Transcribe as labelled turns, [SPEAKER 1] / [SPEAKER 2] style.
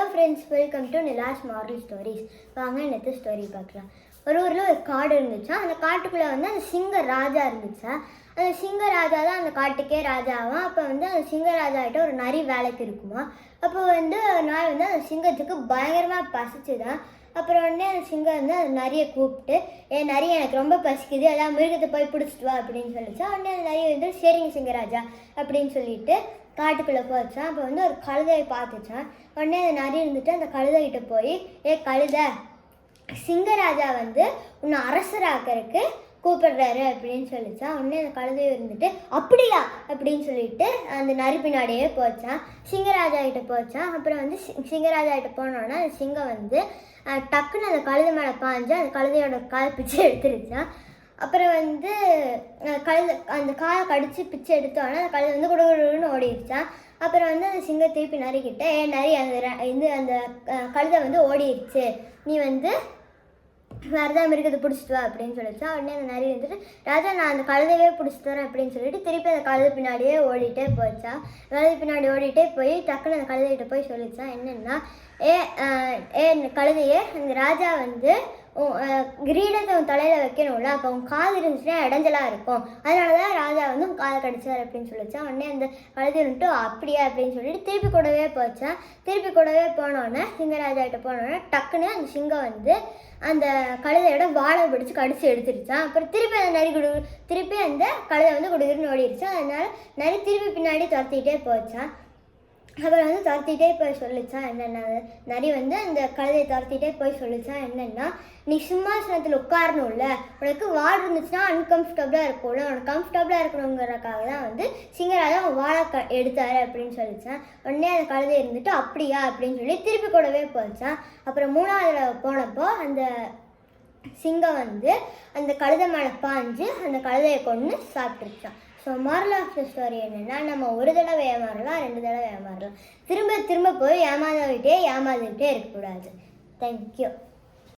[SPEAKER 1] Hello friends, welcome to Nila's moral stories. வாங்க நேற்று story பார்க்கலாம். ஒரு ஊரில் ஒரு காடு இருந்துச்சா. அந்த காட்டுக்குள்ளே வந்து அந்த சிங்க ராஜா இருந்துச்சா. அந்த சிங்க ராஜா தான் அந்த காட்டுக்கே ராஜாவான். அப்போ வந்து அந்த சிங்க ராஜா கிட்ட ஒரு நரி வேலைக்கு இருக்குமா. அப்போ வந்து ஒரு நாள் வந்து அந்த சிங்கத்துக்கு பயங்கரமாக பசிச்சுதான். அப்புறம் உடனே அந்த சிங்கம் வந்து அந்த நரியை கூப்பிட்டு, நரி எனக்கு ரொம்ப பசிக்குது, எல்லாம் மிருகத்தை போய் பிடிச்சிட்டு வா அப்படின்னு சொல்லிச்சா. உடனே அந்த நரி வந்து சரிங்க சிங்கராஜா அப்படின்னு சொல்லிட்டு காட்டுக்குள்ளே போச்சான். அப்போ வந்து ஒரு கழுதையை பார்த்துச்சான். உடனே அந்த நரி இருந்துட்டு அந்த கழுதைகிட்ட போய், கழுதை, சிங்கராஜா வந்து உன்னை அரசராக்கிறதுக்கு கூப்பிடுறாரு அப்படின்னு சொல்லிச்சான். உடனே அந்த கழுதை இருந்துட்டு அப்படியா அப்படின்னு சொல்லிட்டு அந்த நரி பின்னாடியே போச்சான். சிங்கராஜா கிட்ட போச்சான். அப்புறம் வந்து சிங்கராஜா கிட்ட போனோன்னா அந்த சிங்கம் வந்து டக்குன்னு அந்த கழுதை மேலே பாஞ்சு அந்த கழுதையோட கால் பிச்சை எடுத்துருச்சான். அப்புறம் வந்து அந்த காலை கடிச்சு பிச்சை எடுத்தோன்னா அந்த கழுதை வந்து குடுகுடுன்னு ஓடிடுச்சான். அப்புறம் வந்து அந்த சிங்கம் திருப்பி நரிக்கிட்ட, நரி அந்த கழுதை வந்து ஓடிடுச்சு, நீ வந்து வேறுதான் மிருகத்தை பிடிச்சிட்டு வா அப்படின்னு சொல்லிச்சா. உடனே அந்த நரி வந்துட்டு, ராஜா நான் அந்த கழுதையே பிடிச்சிட்டு வரேன் அப்படின்னு சொல்லிட்டு திருப்பி அந்த கழுதை பின்னாடியே ஓடிட்டே போச்சா. கழுதை பின்னாடி ஓடிட்டே போய் டக்குன்னு அந்த கழுதைகிட்ட போய் சொல்லிச்சா, என்னென்னா, கழுதையே, அந்த ராஜா வந்து கிரீடத்தை உன் தலையில் வைக்கணும்ல, அப்போ உன் காது இருந்துச்சுன்னா இடைஞ்சலாக இருக்கும், அதனால தான் ராஜா வந்து உன் காதை கடிச்சார் அப்படின்னு சொல்லிச்சா. உடனே அந்த கழுதை வந்துட்டு அப்படியா அப்படின்னு சொல்லிட்டு திருப்பி கூடவே போச்சான். திருப்பி கூடவே போனோன்னே சிங்கராஜா கிட்ட போனோன்னே டக்குன்னு அந்த சிங்கம் வந்து அந்த கழுதையோட வாழை பிடிச்சி கடிச்சு எடுத்துருச்சான். அப்புறம் திருப்பி அந்த திருப்பி அந்த கழுதை வந்து குடுகுடுன்னு ஓடிடுச்சான். அதனால நரி திருப்பி பின்னாடி துரத்திக்கிட்டே போச்சான். அப்புறம் வந்து துரத்திட்டே போய் சொல்லிச்சான் என்னென்னா, நரி வந்து அந்த கழுதையை துரத்திட்டே போய் சொல்லிச்சான் என்னென்னா, நீ சிம்மாசனத்தில் உட்காரணும்ல, உனக்கு வால் இருந்துச்சுன்னா அன்கம்ஃபர்டபுளாக இருக்கும்ல, உனக்கு கம்ஃபர்டபுளாக இருக்கணுங்கிறதுக்காக தான் வந்து சிங்கராஜா வாழை எடுத்தாரு அப்படின்னு சொல்லிச்சான். உடனே அந்த கழுதை இருந்துட்டு அப்படியா அப்படின்னு சொல்லி திருப்பி கூடவே போச்சான். அப்புறம் மூணாவது போனப்போ அந்த சிங்கம் வந்து அந்த கழுதை மேலே பாஞ்சு அந்த கழுதையை கொண்டு சாப்பிட்டுருச்சான். So moral of the story என்னென்னா, நம்ம ஒரு தடவை ஏமாறலாம், 2 தடவை ஏமாறலாம், திரும்ப திரும்ப போய் ஏமாந்துக்கிட்டே இருக்கக்கூடாது. தேங்க்யூ.